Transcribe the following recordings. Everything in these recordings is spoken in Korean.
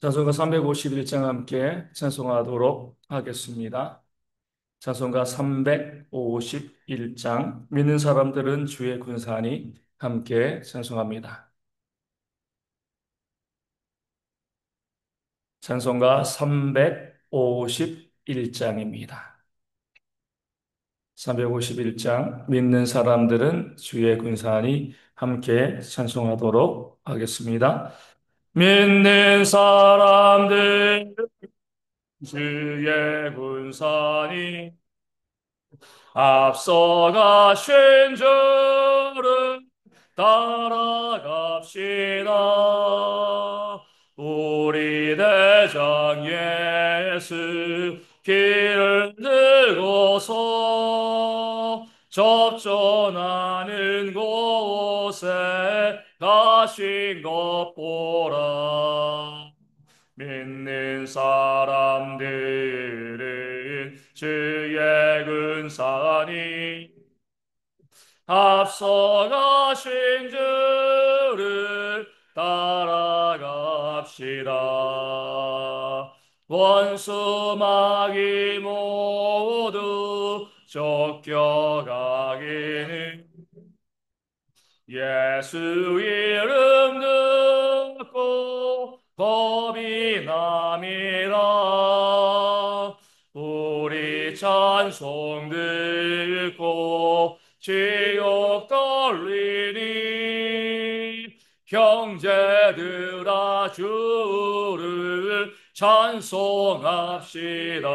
찬송가 351장 함께 찬송하도록 하겠습니다. 찬송가 351장 믿는 사람들은 주의 군사니 함께 찬송합니다. 찬송가 351장입니다. 351장 믿는 사람들은 주의 군사니 함께 찬송하도록 하겠습니다. 믿는 사람들 주의 군사니 앞서가신 주를 따라갑시다. 우리 대장 예수 길을 들고서 접전하는 곳에 가신 것 보라. 믿는 사람들은 주의 군사니 앞서가신 주를 따라갑시다. 원수 마귀 모두 쫓겨가기는 예수 이름 듣고 겁이 남이라. 우리 찬송 듣고 지옥 떨리니 형제들아 주를 찬송합시다.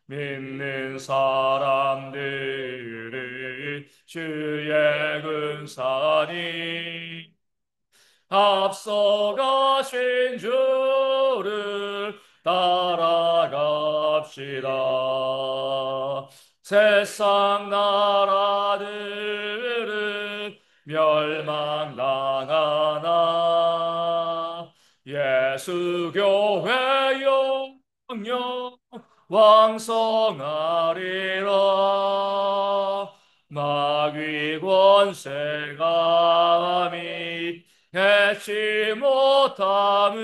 믿는 사람들은 주의 군사니 앞서가신 주를 따라갑시다. 세상 나라들은 멸망당하나 예수 교회 영영 왕성하리라. 마귀 권세가 해치 못함은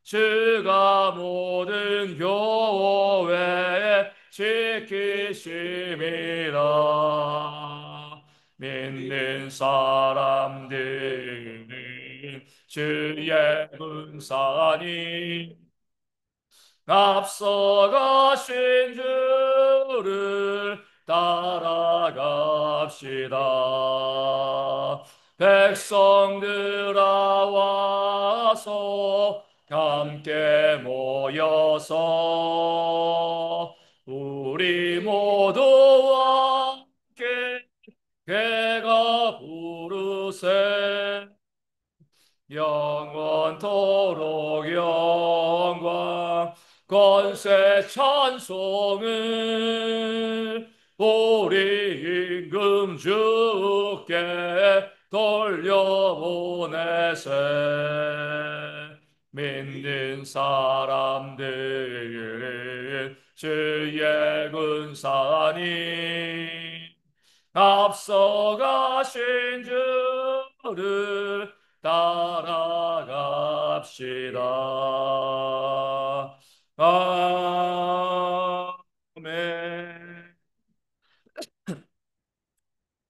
주가 모든 교회에 지키심이라. 믿는 사람들은 주의 군사니 앞서가신 주를 따라갑시다. 백성들아 와서 함께 모여서 우리 모두와 함께 개가 부르세. 영원토록 영광 권세 찬송을 우리 임금 주께 돌려보내세. 믿는 사람들은 주의 군사니 앞서가신 주를 따라갑시다. 아멘.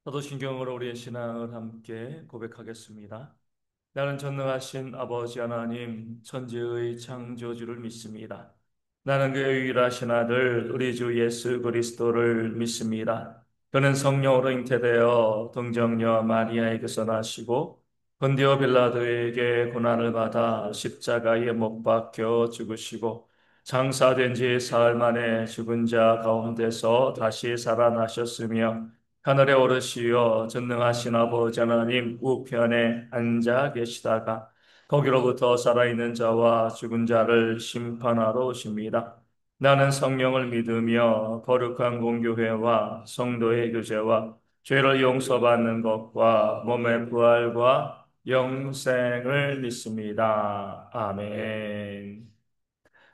사도신경으로 우리의 신앙을 함께 고백하겠습니다. 나는 전능하신 아버지 하나님, 천지의 창조주를 믿습니다. 나는 그의 유일하신 아들 우리 주 예수 그리스도를 믿습니다. 그는 성령으로 잉태되어 동정녀 마리아에게서 나시고 본디오 빌라도에게 고난을 받아 십자가에 못 박혀 죽으시고 장사된 지 사흘 만에 죽은 자 가운데서 다시 살아나셨으며 하늘에 오르시어 전능하신 아버지 하나님 우편에 앉아 계시다가 거기로부터 살아있는 자와 죽은 자를 심판하러 오십니다. 나는 성령을 믿으며 거룩한 공교회와 성도의 교제와 죄를 용서받는 것과 몸의 부활과 영생을 믿습니다. 아멘.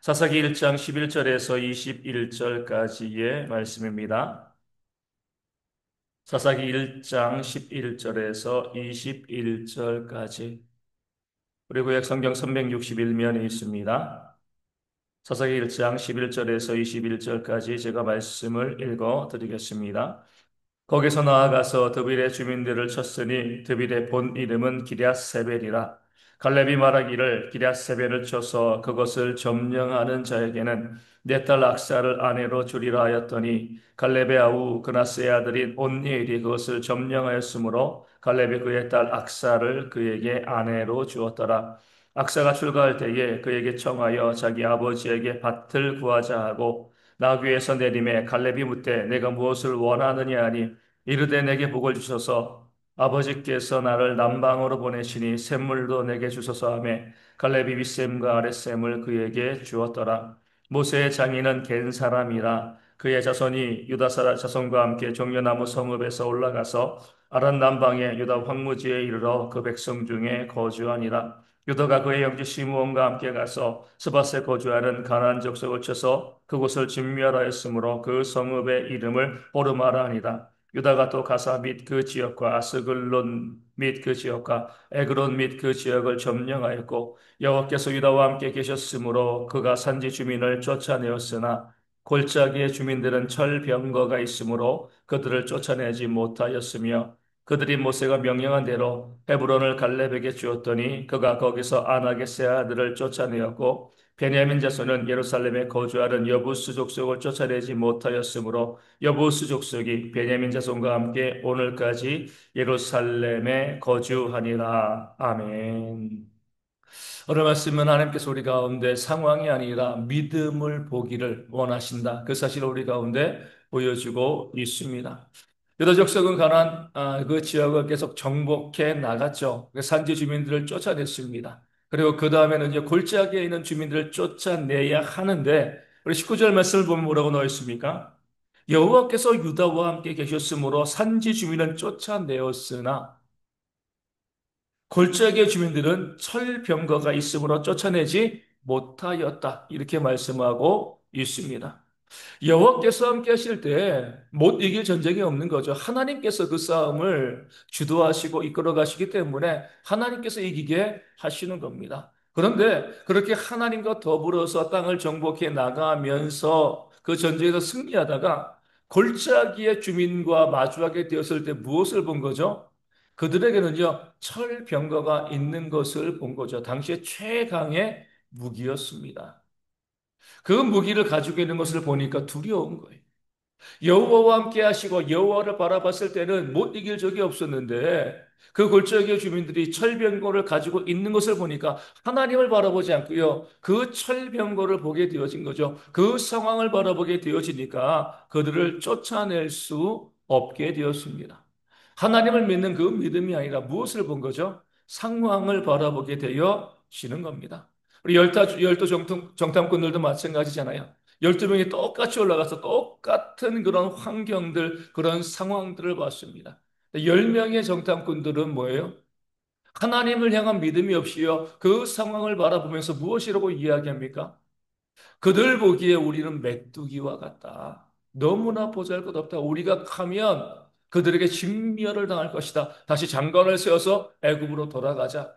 사사기 1장 11절에서 21절까지의 말씀입니다. 사사기 1장 11절에서 21절까지 우리 구약 성경 361면에 있습니다. 사사기 1장 11절에서 21절까지 제가 말씀을 읽어 드리겠습니다. 거기서 나아가서 드빌의 주민들을 쳤으니 드빌의 본 이름은 기럇세벨이라. 갈렙이 말하기를 기럇세벨을 쳐서 그것을 점령하는 자에게는 내 딸 악사를 아내로 주리라 하였더니 갈렙의 아우 그나스의 아들인 온니엘이 그것을 점령하였으므로 갈렙이 그의 딸 악사를 그에게 아내로 주었더라. 악사가 출가할 때에 그에게 청하여 자기 아버지에게 밭을 구하자 하고 나귀에서 내림에 갈렙이 묻되 내가 무엇을 원하느냐 하니 이르되 내게 복을 주소서 아버지께서 나를 남방으로 보내시니 샘물도 내게 주소서 하며 갈렙이 윗샘과 아랫샘을 그에게 주었더라. 모세의 장인은 겐 사람이라 그의 자손이 유다 자손과 함께 종려나무 성읍에서 올라가서 아란 남방의 유다 황무지에 이르러 그 백성 중에 거주하니라. 유다가 그의 형제 시므온과 함께 가서 스밧에 거주하는 가나안 족속을 쳐서 그곳을 진멸하였으므로 그 성읍의 이름을 호르마라 하니라. 유다가 또 가사 및 그 지역과 아스글론 및 그 지역과 에그론 및 그 지역을 점령하였고 여호와께서 유다와 함께 계셨으므로 그가 산지 주민을 쫓아내었으나 골짜기의 주민들은 철병거가 있으므로 그들을 쫓아내지 못하였으며 그들이 모세가 명령한 대로 헤브론을 갈렙에게 주었더니 그가 거기서 아낙의 세 아들을 쫓아내었고 베냐민 자손은 예루살렘에 거주하는 여부스 족속을 쫓아내지 못하였으므로 여부스 족속이 베냐민 자손과 함께 오늘까지 예루살렘에 거주하니라. 아멘. 오늘 말씀은 하나님께서 우리 가운데 상황이 아니라 믿음을 보기를 원하신다. 그 사실을 우리 가운데 보여주고 있습니다. 유다 족속은 가나안 그 지역을 계속 정복해 나갔죠. 그 산지 주민들을 쫓아냈습니다. 그리고 그 다음에는 이제 골짜기에 있는 주민들을 쫓아내야 하는데 우리 19절 말씀을 보면 뭐라고 나와 있습니까? 여호와께서 유다와 함께 계셨으므로 산지 주민은 쫓아내었으나 골짜기의 주민들은 철병거가 있으므로 쫓아내지 못하였다. 이렇게 말씀하고 있습니다. 여호와께서 함께 하실 때 못 이길 전쟁이 없는 거죠. 하나님께서 그 싸움을 주도하시고 이끌어 가시기 때문에 하나님께서 이기게 하시는 겁니다. 그런데 그렇게 하나님과 더불어서 땅을 정복해 나가면서 그 전쟁에서 승리하다가 골짜기의 주민과 마주하게 되었을 때 무엇을 본 거죠? 그들에게는요, 철병거가 있는 것을 본 거죠. 당시에 최강의 무기였습니다. 그 무기를 가지고 있는 것을 보니까 두려운 거예요. 여호와와 함께 하시고 여호와를 바라봤을 때는 못 이길 적이 없었는데 그 골짜기의 주민들이 철병거를 가지고 있는 것을 보니까 하나님을 바라보지 않고요. 그 철병거를 보게 되어진 거죠. 그 상황을 바라보게 되어지니까 그들을 쫓아낼 수 없게 되었습니다. 하나님을 믿는 그 믿음이 아니라 무엇을 본 거죠? 상황을 바라보게 되어지는 겁니다. 우리 열두 정탐꾼들도 마찬가지잖아요. 12명이 똑같이 올라가서 똑같은 그런 환경들, 그런 상황들을 봤습니다. 10명의 정탐꾼들은 뭐예요? 하나님을 향한 믿음이 없이요. 그 상황을 바라보면서 무엇이라고 이야기합니까? 그들 보기에 우리는 메뚜기와 같다. 너무나 보잘것없다. 우리가 가면 그들에게 진멸을 당할 것이다. 다시 장관을 세워서 애굽으로 돌아가자.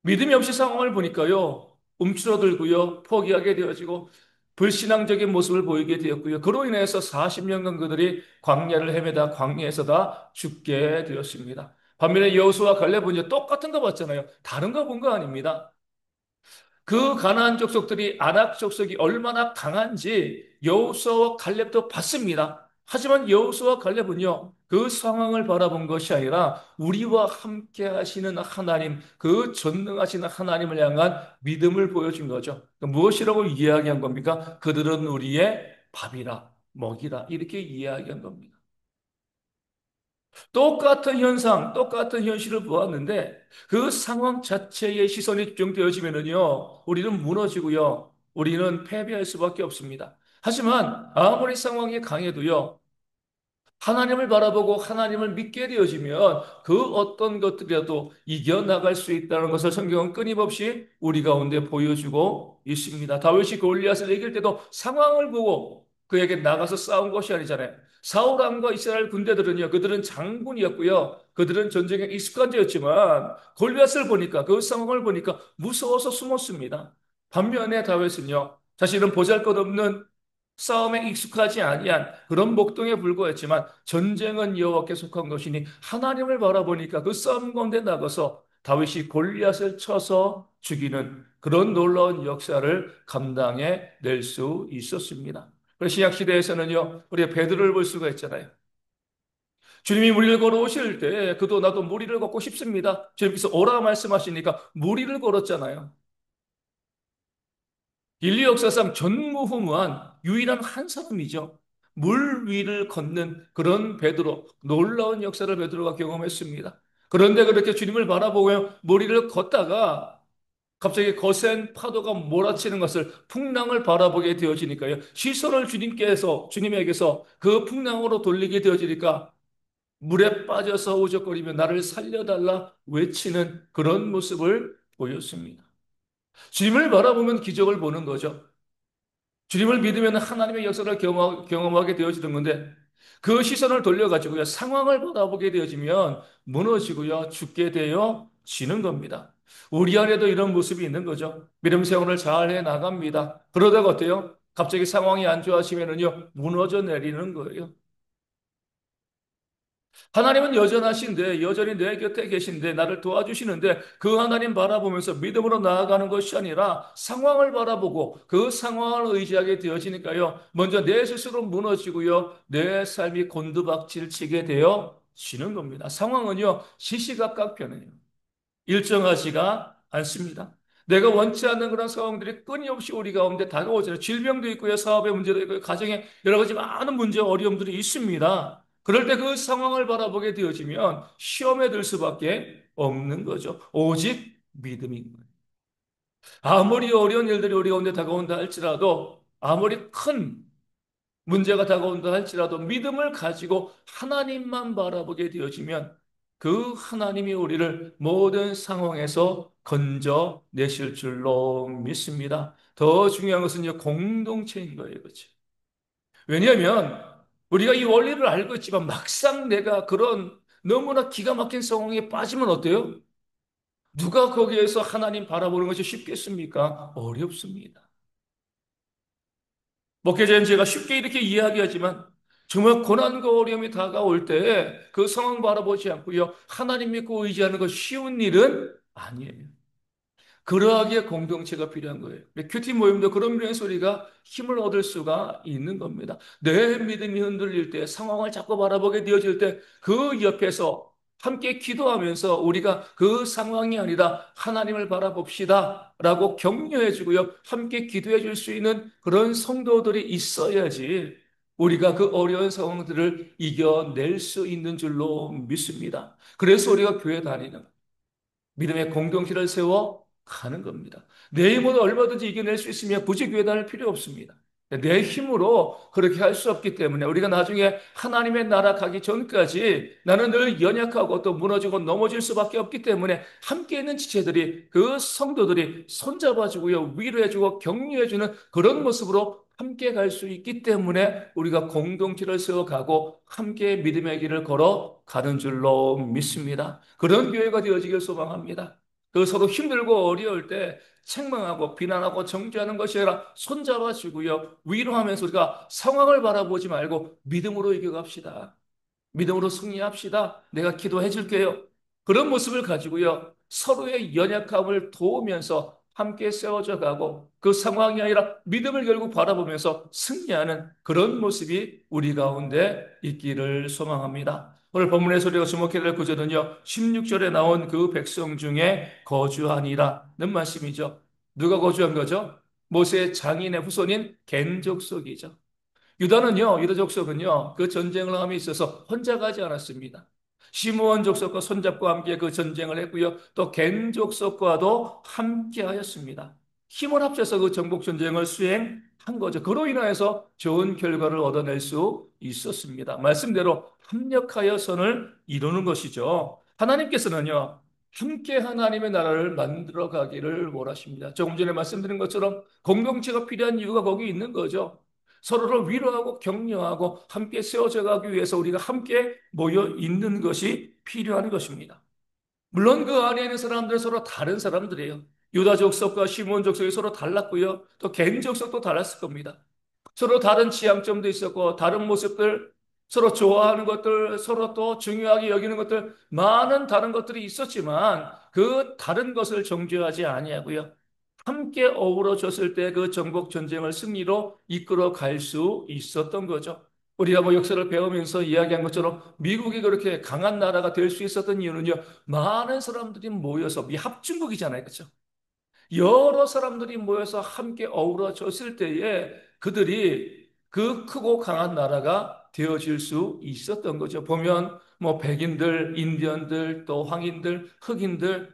믿음이 없이 상황을 보니까요, 움츠러들고요, 포기하게 되어지고, 불신앙적인 모습을 보이게 되었고요. 그로 인해서 40년간 그들이 광야를 헤매다 광야에서 다 죽게 되었습니다. 반면에 여호수아 갈렙은 이제 똑같은 거 봤잖아요. 다른 거 본 거 아닙니다. 그 가나안 족속들이 아낙 족속이 얼마나 강한지 여호수아와 갈렙도 봤습니다. 하지만 여호수아와 갈렙은요, 그 상황을 바라본 것이 아니라 우리와 함께 하시는 하나님, 그 전능하신 하나님을 향한 믿음을 보여준 거죠. 무엇이라고 이야기한 겁니까? 그들은 우리의 밥이라, 먹이라, 이렇게 이야기한 겁니다. 똑같은 현상, 똑같은 현실을 보았는데 그 상황 자체에 시선이 집중되어지면은요, 우리는 무너지고요, 우리는 패배할 수밖에 없습니다. 하지만 아무리 상황이 강해도요, 하나님을 바라보고 하나님을 믿게 되어지면 그 어떤 것들이라도 이겨나갈 수 있다는 것을 성경은 끊임없이 우리 가운데 보여주고 있습니다. 다윗이 골리앗을 이길 때도 상황을 보고 그에게 나가서 싸운 것이 아니잖아요. 사울 왕과 이스라엘 군대들은요, 그들은 장군이었고요. 그들은 전쟁에 익숙한 자였지만 골리앗을 보니까 그 상황을 보니까 무서워서 숨었습니다. 반면에 다윗은요, 자신은 보잘것없는 싸움에 익숙하지 아니한 그런 목동에 불과했지만 전쟁은 여호와께 속한 것이니 하나님을 바라보니까 그 싸움 가운데 나가서 다윗이 골리앗을 쳐서 죽이는 그런 놀라운 역사를 감당해 낼 수 있었습니다. 그래서 신약 시대에서는요, 우리가 베드로를 볼 수가 있잖아요. 주님이 무리를 걸어오실 때 그도 나도 무리를 걷고 싶습니다. 주님께서 오라 말씀하시니까 무리를 걸었잖아요. 인류 역사상 전무후무한 유일한 한 사람이죠. 물 위를 걷는 그런 베드로, 놀라운 역사를 베드로가 경험했습니다. 그런데 그렇게 주님을 바라보고 무리를 걷다가 갑자기 거센 파도가 몰아치는 것을 풍랑을 바라보게 되어지니까요. 시선을 주님에게서 그 풍랑으로 돌리게 되어지니까 물에 빠져서 우적거리며 나를 살려달라 외치는 그런 모습을 보였습니다. 주님을 바라보면 기적을 보는 거죠. 주님을 믿으면 하나님의 역사를 경험하게 되어지는 건데 그 시선을 돌려가지고요. 상황을 바라보게 되어지면 무너지고요. 죽게 되어지는 겁니다. 우리 안에도 이런 모습이 있는 거죠. 믿음 생활을 잘 해 나갑니다. 그러다가 어때요? 갑자기 상황이 안 좋아지면은요. 무너져 내리는 거예요. 하나님은 여전하신데, 여전히 내 곁에 계신데, 나를 도와주시는데, 그 하나님 바라보면서 믿음으로 나아가는 것이 아니라 상황을 바라보고 그 상황을 의지하게 되어지니까요. 먼저 내 스스로 무너지고요. 내 삶이 곤두박질 치게 되어지는 겁니다. 상황은요, 시시각각 변해요. 일정하지가 않습니다. 내가 원치 않는 그런 상황들이 끊임없이 우리 가운데 다가오잖아요. 질병도 있고요, 사업의 문제도 있고요, 가정에 여러 가지 많은 문제, 어려움들이 있습니다. 그럴 때 그 상황을 바라보게 되어지면 시험에 들 수밖에 없는 거죠. 오직 믿음인 거예요. 아무리 어려운 일들이 우리 가운데 다가온다 할지라도, 아무리 큰 문제가 다가온다 할지라도 믿음을 가지고 하나님만 바라보게 되어지면 그 하나님이 우리를 모든 상황에서 건져내실 줄로 믿습니다. 더 중요한 것은요, 공동체인 거예요. 그렇죠? 왜냐하면 우리가 이 원리를 알고 있지만 막상 내가 그런 너무나 기가 막힌 상황에 빠지면 어때요? 누가 거기에서 하나님 바라보는 것이 쉽겠습니까? 어렵습니다. 목회자는 제가 쉽게 이렇게 이야기하지만 정말 고난과 어려움이 다가올 때 그 상황 바라보지 않고요. 하나님 믿고 의지하는 것 쉬운 일은 아니에요. 그러하기에 공동체가 필요한 거예요. 큐티 모임도 그런 면에서 우리가 힘을 얻을 수가 있는 겁니다. 내 믿음이 흔들릴 때, 상황을 자꾸 바라보게 되어질 때, 그 옆에서 함께 기도하면서 우리가 그 상황이 아니라 하나님을 바라봅시다. 라고 격려해 주고요. 함께 기도해 줄 수 있는 그런 성도들이 있어야지 우리가 그 어려운 상황들을 이겨낼 수 있는 줄로 믿습니다. 그래서 우리가 교회 다니는 믿음의 공동체를 세워 가는 겁니다. 내 힘으로 얼마든지 이겨낼 수 있으면 굳이 교회 다닐 필요 없습니다. 내 힘으로 그렇게 할 수 없기 때문에 우리가 나중에 하나님의 나라 가기 전까지 나는 늘 연약하고 또 무너지고 넘어질 수밖에 없기 때문에 함께 있는 지체들이 그 성도들이 손잡아주고요 위로해주고 격려해주는 그런 모습으로 함께 갈 수 있기 때문에 우리가 공동체를 세워가고 함께 믿음의 길을 걸어 가는 줄로 믿습니다. 그런 교회가 되어지길 소망합니다. 그 서로 힘들고 어려울 때 책망하고 비난하고 정죄하는 것이 아니라 손잡아주고요. 위로하면서 우리가 상황을 바라보지 말고 믿음으로 이겨갑시다. 믿음으로 승리합시다. 내가 기도해 줄게요. 그런 모습을 가지고요. 서로의 연약함을 도우면서 함께 세워져 가고 그 상황이 아니라 믿음을 결국 바라보면서 승리하는 그런 모습이 우리 가운데 있기를 소망합니다. 오늘 본문에서 우리가 주목해야 될 구절은요. 16절에 나온 그 백성 중에 거주하니라는 말씀이죠. 누가 거주한 거죠? 모세의 장인의 후손인 겐 족속이죠. 유다 족속은요, 그 전쟁을 함에 있어서 혼자 가지 않았습니다. 시므온 족속과 손잡고 함께 그 전쟁을 했고요. 또 겐 족속과도 함께 하였습니다. 힘을 합쳐서 그 정복 전쟁을 수행한 거죠. 그로 인하여서 좋은 결과를 얻어낼 수 있었습니다. 말씀대로 합력하여 선을 이루는 것이죠. 하나님께서는요, 함께 하나님의 나라를 만들어 가기를 원하십니다. 조금 전에 말씀드린 것처럼 공동체가 필요한 이유가 거기 있는 거죠. 서로를 위로하고 격려하고 함께 세워져 가기 위해서 우리가 함께 모여 있는 것이 필요한 것입니다. 물론 그 안에 있는 사람들은 서로 다른 사람들이에요. 유다 족속과 시몬 족속이 서로 달랐고요. 또 개인 족속도 달랐을 겁니다. 서로 다른 지향점도 있었고, 다른 모습들, 서로 좋아하는 것들, 서로 또 중요하게 여기는 것들, 많은 다른 것들이 있었지만, 그 다른 것을 정죄하지 아니하고요. 함께 어우러졌을 때 그 정복 전쟁을 승리로 이끌어 갈 수 있었던 거죠. 우리가 뭐 역사를 배우면서 이야기한 것처럼 미국이 그렇게 강한 나라가 될 수 있었던 이유는요, 많은 사람들이 모여서, 미 합중국이잖아요. 그렇죠? 여러 사람들이 모여서 함께 어우러졌을 때에 그들이 그 크고 강한 나라가 되어질 수 있었던 거죠. 보면 뭐 백인들, 인디언들, 또 황인들, 흑인들,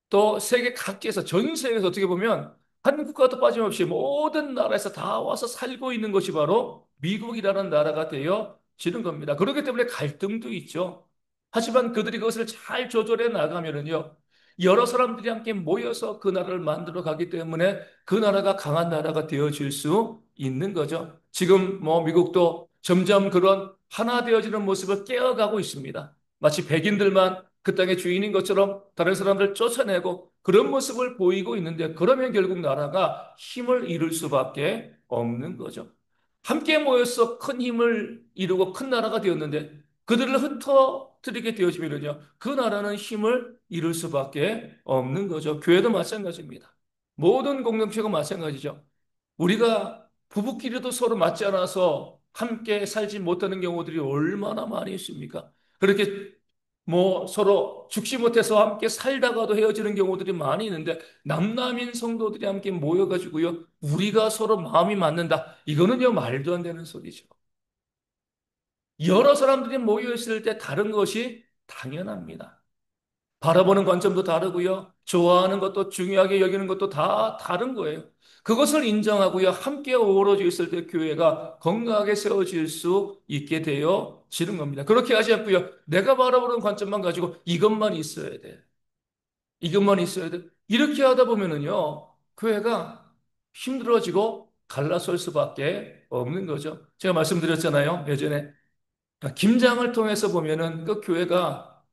또 세계 각지에서 전 세계에서 어떻게 보면 한 국가도 빠짐없이 모든 나라에서 다 와서 살고 있는 것이 바로 미국이라는 나라가 되어지는 겁니다. 그렇기 때문에 갈등도 있죠. 하지만 그들이 그것을 잘 조절해 나가면은요, 여러 사람들이 함께 모여서 그 나라를 만들어 가기 때문에 그 나라가 강한 나라가 되어질 수 있는 거죠. 지금 뭐 미국도 점점 그런 하나 되어지는 모습을 깨어가고 있습니다. 마치 백인들만 그 땅의 주인인 것처럼 다른 사람들 쫓아내고 그런 모습을 보이고 있는데 그러면 결국 나라가 힘을 잃을 수밖에 없는 거죠. 함께 모여서 큰 힘을 이루고 큰 나라가 되었는데 그들을 흩어뜨리게 되어지면요. 그 나라는 힘을 잃을 수밖에 없는 거죠. 교회도 마찬가지입니다. 모든 공동체가 마찬가지죠. 우리가 부부끼리도 서로 맞지 않아서 함께 살지 못하는 경우들이 얼마나 많이 있습니까? 그렇게 뭐 서로 죽지 못해서 함께 살다가도 헤어지는 경우들이 많이 있는데 남남인 성도들이 함께 모여가지고요. 우리가 서로 마음이 맞는다. 이거는요 말도 안 되는 소리죠. 여러 사람들이 모여 있을 때 다른 것이 당연합니다. 바라보는 관점도 다르고요. 좋아하는 것도 중요하게 여기는 것도 다 다른 거예요. 그것을 인정하고요. 함께 어우러져 있을 때 교회가 건강하게 세워질 수 있게 되어지는 겁니다. 그렇게 하지 않고요. 내가 바라보는 관점만 가지고 이것만 있어야 돼. 이것만 있어야 돼. 이렇게 하다 보면은요. 교회가 힘들어지고 갈라설 수밖에 없는 거죠. 제가 말씀드렸잖아요. 예전에. 김장을 통해서 보면은 그 교회가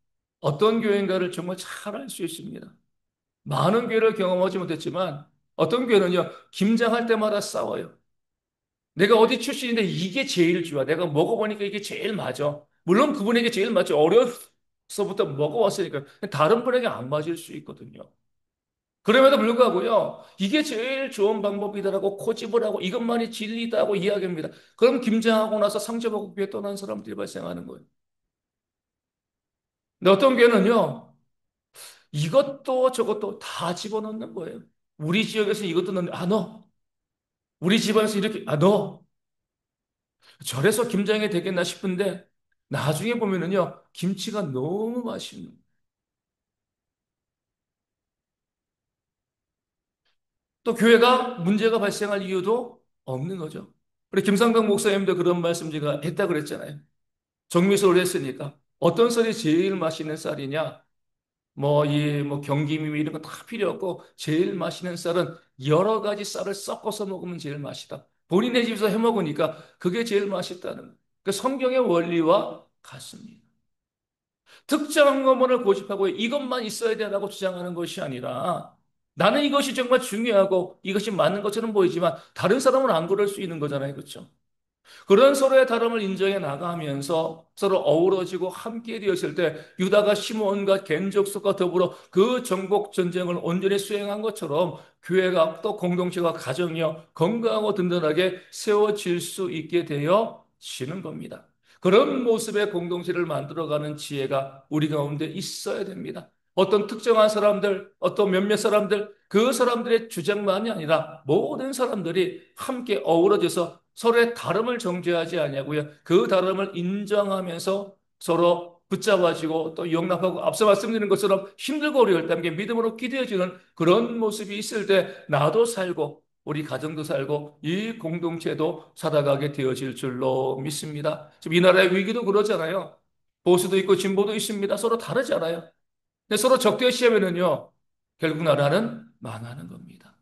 어떤 교회인가를 정말 잘 알 수 있습니다. 많은 교회를 경험하지 못했지만 어떤 교회는요, 김장할 때마다 싸워요. 내가 어디 출신인데 이게 제일 좋아. 내가 먹어보니까 이게 제일 맞아. 물론 그분에게 제일 맞죠. 어려서부터 먹어왔으니까. 다른 분에게 안 맞을 수 있거든요. 그럼에도 불구하고요, 이게 제일 좋은 방법이다라고 고집을 하고 이것만이 진리다고 이야기합니다. 그럼 김장하고 나서 상처받고 교회 떠난 사람들이 발생하는 거예요. 근데 어떤 교회는요, 이것도 저것도 다 집어넣는 거예요. 우리 지역에서 이것도 넣는, 너. 우리 집안에서 이렇게, 너. 저래서 김장이 되겠나 싶은데, 나중에 보면은요, 김치가 너무 맛있는. 또 교회가 문제가 발생할 이유도 없는 거죠. 우리 김상강 목사님도 그런 말씀 제가 했다 그랬잖아요. 정미소를 했으니까. 어떤 쌀이 제일 맛있는 쌀이냐? 뭐 경기미 이런 거 다 필요 없고 제일 맛있는 쌀은 여러 가지 쌀을 섞어서 먹으면 제일 맛있다. 본인의 집에서 해 먹으니까 그게 제일 맛있다는 거. 그 성경의 원리와 같습니다. 특정한 것만을 고집하고 이것만 있어야 되라고 주장하는 것이 아니라 나는 이것이 정말 중요하고 이것이 맞는 것처럼 보이지만 다른 사람은 안 그럴 수 있는 거잖아요. 그렇죠? 그런 서로의 다름을 인정해 나가면서 서로 어우러지고 함께 되었을 때 유다가 시므온과 겐족속과 더불어 그 정복 전쟁을 온전히 수행한 것처럼 교회가 또 공동체가 가정이요 건강하고 든든하게 세워질 수 있게 되어지는 겁니다. 그런 모습의 공동체를 만들어가는 지혜가 우리 가운데 있어야 됩니다. 어떤 특정한 사람들, 어떤 몇몇 사람들, 그 사람들의 주장만이 아니라 모든 사람들이 함께 어우러져서 서로의 다름을 정죄하지 아니하고요. 그 다름을 인정하면서 서로 붙잡아지고 또 용납하고 앞서 말씀드린 것처럼 힘들고 어려울 때 함께 믿음으로 기도해주는 그런 모습이 있을 때 나도 살고 우리 가정도 살고 이 공동체도 살아가게 되어질 줄로 믿습니다. 지금 이 나라의 위기도 그러잖아요. 보수도 있고 진보도 있습니다. 서로 다르잖아요. 근데 서로 적대시하면은요, 결국 나라는 망하는 겁니다.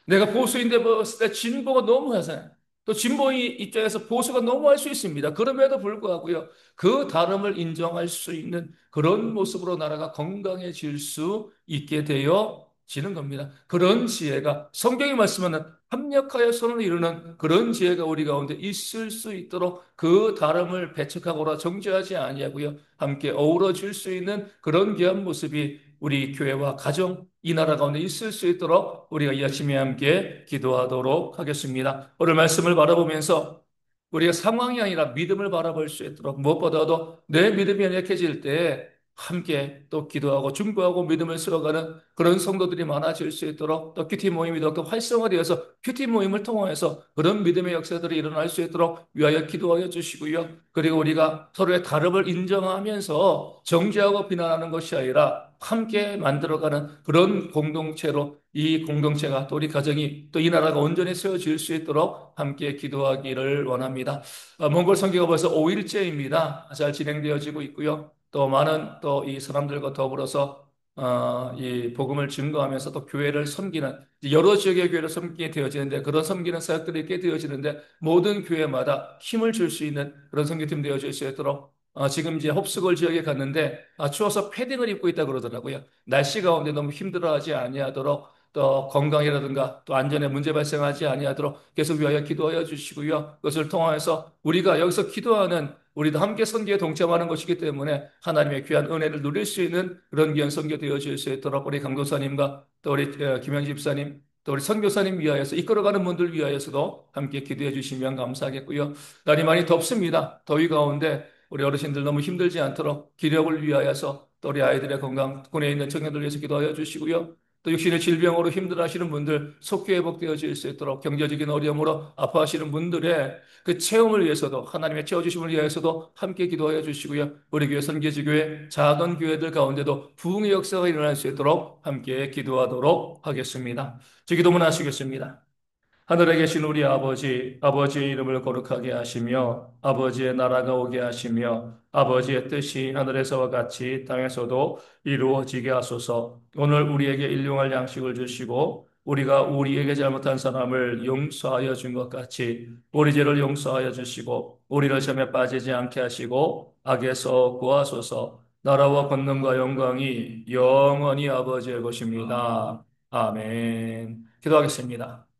내가 보수인데 봤을 때 진보가 너무 하잖아요. 또 진보의 입장에서 보수가 너무할 수 있습니다. 그럼에도 불구하고요, 그 다름을 인정할 수 있는 그런 모습으로 나라가 건강해질 수 있게 되어지는 겁니다. 그런 지혜가 성경이 말씀하는 합력하여 선을 이루는 그런 지혜가 우리 가운데 있을 수 있도록 그 다름을 배척하거나 정죄하지 아니하고요, 함께 어우러질 수 있는 그런 귀한 모습이 우리 교회와 가정, 이 나라 가운데 있을 수 있도록 우리가 열심히 함께 기도하도록 하겠습니다. 오늘 말씀을 바라보면서 우리가 상황이 아니라 믿음을 바라볼 수 있도록, 무엇보다도 내 믿음이 연약해질 때 함께 또 기도하고 중보하고 믿음을 세워가는 그런 성도들이 많아질 수 있도록, 또 큐티 모임이 더욱더 활성화되어서 큐티 모임을 통해서 그런 믿음의 역사들이 일어날 수 있도록 위하여 기도하여 주시고요. 그리고 우리가 서로의 다름을 인정하면서 정죄하고 비난하는 것이 아니라 함께 만들어가는 그런 공동체로, 이 공동체가 또 우리 가정이 또 이 나라가 온전히 세워질 수 있도록 함께 기도하기를 원합니다. 몽골 선교가 벌써 5일째입니다. 잘 진행되어지고 있고요. 또 많은 또 이 사람들과 더불어서 이 복음을 증거하면서 또 교회를 섬기는, 여러 지역의 교회를 섬기게 되어지는데, 그런 섬기는 사역들이 있게 되어지는데, 모든 교회마다 힘을 줄 수 있는 그런 선교팀 되어질 수 있도록, 지금 이제 홉스골 지역에 갔는데 추워서 패딩을 입고 있다 그러더라고요. 날씨 가운데 너무 힘들어하지 아니하도록, 또 건강이라든가 또 안전에 문제 발생하지 아니하도록 계속 위하여 기도하여 주시고요. 그것을 통하여서 우리가 여기서 기도하는, 우리도 함께 선교에 동참하는 것이기 때문에 하나님의 귀한 은혜를 누릴 수 있는 그런 귀한 선교 되어질 수 있도록 우리 강도사님과 또 우리 김영지 집사님, 또 우리 선교사님 위하여서, 이끌어가는 분들 위하여서도 함께 기도해 주시면 감사하겠고요. 날이 많이 덥습니다. 더위 가운데 우리 어르신들 너무 힘들지 않도록 기력을 위하여서, 또 우리 아이들의 건강, 군에 있는 청년들 위해서 기도하여 주시고요. 또 육신의 질병으로 힘들어하시는 분들 속히 회복되어질 수 있도록, 경제적인 어려움으로 아파하시는 분들의 그 체험을 위해서도, 하나님의 채워주심을 위해서도 함께 기도하여 주시고요. 우리 교회 선교지교회 작은 교회들 가운데도 부흥의 역사가 일어날 수 있도록 함께 기도하도록 하겠습니다. 기도문 하시겠습니다. 하늘에 계신 우리 아버지, 아버지의 이름을 거룩하게 하시며 아버지의 나라가 오게 하시며 아버지의 뜻이 하늘에서와 같이 땅에서도 이루어지게 하소서. 오늘 우리에게 일용할 양식을 주시고 우리가 우리에게 잘못한 사람을 용서하여 준 것 같이 우리 죄를 용서하여 주시고 우리를 시험에 빠지지 않게 하시고 악에서 구하소서. 나라와 권능과 영광이 영원히 아버지의 것입니다. 아멘. 기도하겠습니다.